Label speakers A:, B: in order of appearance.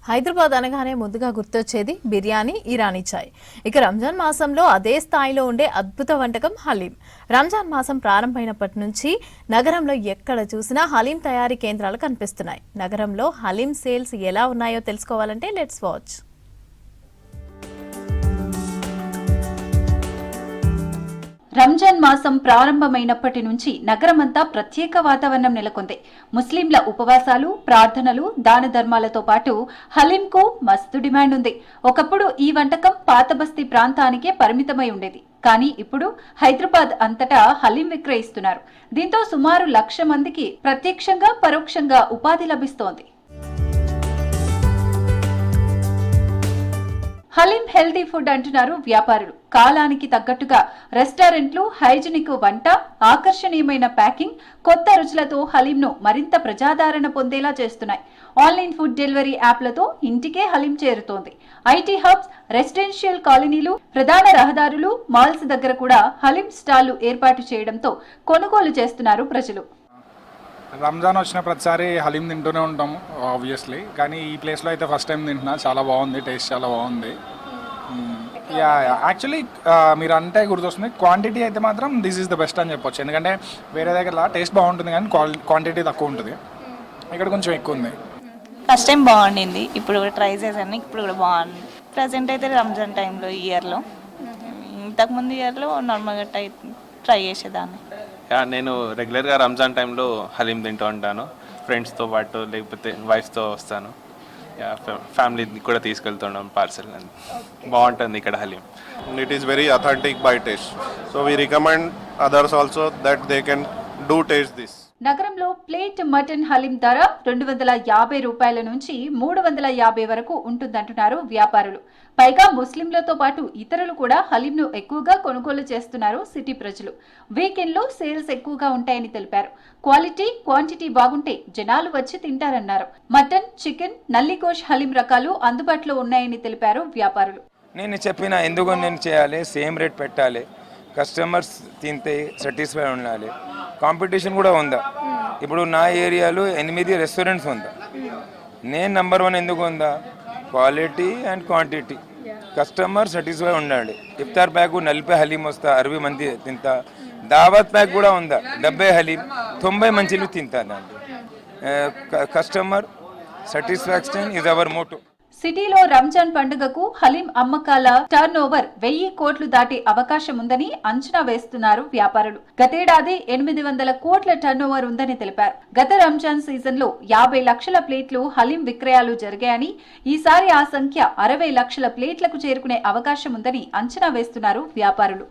A: హైదరాబాద్ అనగానే ముందుగా గుర్తొచ్చేది బిర్యానీ, ఇరానీ చాయ్. ఇక రంజాన్ మాసంలో అదే స్థాయిలో ఉండే అద్భుత వంటకం హలీం. రంజాన్ మాసం ప్రారంభమైనప్పటి నుంచి నగరంలో ఎక్కడ చూసినా హలీం తయారీ కేంద్రాలు కనిపిస్తున్నాయి. నగరంలో హలీం సేల్స్ ఎలా ఉన్నాయో తెలుసుకోవాలంటే లెట్స్ వాచ్.
B: రంజాన్ మాసం ప్రారంభమైనప్పటి నుంచి నగరమంతా ప్రత్యేక వాతావరణం నెలకొంది. ముస్లింల ఉపవాసాలు, ప్రార్థనలు, దాన ధర్మాలతో పాటు హలీంకు మస్తు డిమాండ్ ఉంది. ఒకప్పుడు ఈ వంటకం పాత బస్తీ ప్రాంతానికే పరిమితమై ఉండేది. కానీ ఇప్పుడు హైదరాబాద్ అంతటా హలీం విక్రయిస్తున్నారు. దీంతో సుమారు 1,00,000 మందికి ప్రత్యక్షంగా పరోక్షంగా ఉపాధి లభిస్తోంది. హలీం హెల్తీ ఫుడ్ అంటున్నారు వ్యాపారులు. కాలానికి తగ్గట్టుగా రెస్టారెంట్లు, హైజీనిక్ వంట, ఆకర్షణీయమైన ప్యాకింగ్, కొత్త రుచులతో హలీంను మరింత ప్రజాదరణ పొందేలా చేస్తున్నాయి. ఆన్లైన్ ఫుడ్ డెలివరీ యాప్లతో ఇంటికే హలీం చేరుతోంది. ఐటీ హబ్స్, రెసిడెన్షియల్ కాలనీలు, ప్రధాన రహదారులు, మాల్స్ దగ్గర కూడా హలీం స్టాళ్లు ఏర్పాటు చేయడంతో కొనుగోలు చేస్తున్నారు ప్రజలు.
C: రంజాన్ వచ్చిన ప్రతిసారి హలీం తింటూనే ఉంటాము ఆబ్వియస్లీ, కానీ ఈ ప్లేస్లో అయితే ఫస్ట్ టైం తింటున్నా. చాలా బాగుంది, టేస్ట్ చాలా బాగుంది. యాక్చువల్లీ మీరు అంటే గుర్తొస్తుంది, క్వాంటిటీ అయితే మాత్రం దిస్ ఈజ్ ద బెస్ట్ అని చెప్పొచ్చు. ఎందుకంటే వేరే దగ్గర టేస్ట్ బాగుంటుంది కానీ క్వాంటిటీ తక్కువ ఉంటుంది, ఇక్కడ కొంచెం ఎక్కువ ఉంది.
D: ఫస్ట్ టైం బాగుండింది, ఇప్పుడు కూడా ట్రై చేశాను, ఇప్పుడు కూడా బాగుంది. ప్రజెంట్ అయితే రంజాన్ టైంలో ఈ ఇయర్లో, ఇంతకుముందు ఇయర్లో నార్మల్గా ట్రై చేసేదాన్ని.
E: నేను రెగ్యులర్గా రంజాన్ టైంలో హలీం తింటూ ఉంటాను. ఫ్రెండ్స్తో పాటు లేకపోతే వైఫ్తో వస్తాను. ఫ్యామిలీ కూడా తీసుకెళ్తున్నాం పార్సల్. బాగుంటుంది ఇక్కడ haleem.
F: It is very authentic by taste, so we recommend others also that they can do taste this.
B: నగరంలో ప్లేట్ మటన్ హలీం ధర 250 రూపాయల నుంచి 350 వరకు ఉంటుందంటున్నారు వ్యాపారులు. పైగా ముస్లింలతో పాటు ఇతరులు కూడా హలీంను ఎక్కువగా కొనుగోలు చేస్తున్నారు సిటీ ప్రజలు. వీకెండ్లో సేల్స్ ఎక్కువగా ఉంటాయని తెలిపారు. క్వాలిటీ, క్వాంటిటీ బాగుంటే జనాలు వచ్చి తింటారన్నారు. మటన్, చికెన్, నల్లిగోష్ హలీం రకాలు అందుబాటులో ఉన్నాయని తెలిపారు వ్యాపారులు.
G: నేను చెప్పిన ఎందుకు నేను చేయాలి, సేమ్ రేట్ పెట్టాలి, కస్టమర్స్ తింటే సాటిస్ఫై ఉండాలి. కాంపిటీషన్ కూడా ఉందా? ఇప్పుడు నా ఏరియాలో 8 రెస్టారెంట్స్ ఉందా. నేను నెంబర్ 1 ఎందుకు ఉందా? Quality and quantity, customer satisfy ఉండాలి. ఇఫ్తార్ ప్యాక్ 40 హలీం వస్తా, 60 మంది తింటా. దావత్ ప్యాక్ కూడా ఉందా, 70 హలీం, 90 మంచిలు తింటా. దాంట్లో customer satisfaction is our motto.
B: సిటీలో రంజాన్ పండుగకు హలీం అమ్మకాల టర్న్ ఓవర్ 1000 కోట్లు దాటే అవకాశం ఉందని అంచనా వేస్తున్నారు వ్యాపారులు. గతేడాది 800 కోట్ల టర్న్ ఓవర్ ఉందని తెలిపారు. గత రంజాన్ సీజన్ లో 50 లక్షల ప్లేట్లు హలీం విక్రయాలు జరిగాయని, ఈసారి ఆ సంఖ్య 60 లక్షల ప్లేట్లకు చేరుకునే అవకాశం ఉందని అంచనా వేస్తున్నారు వ్యాపారులు.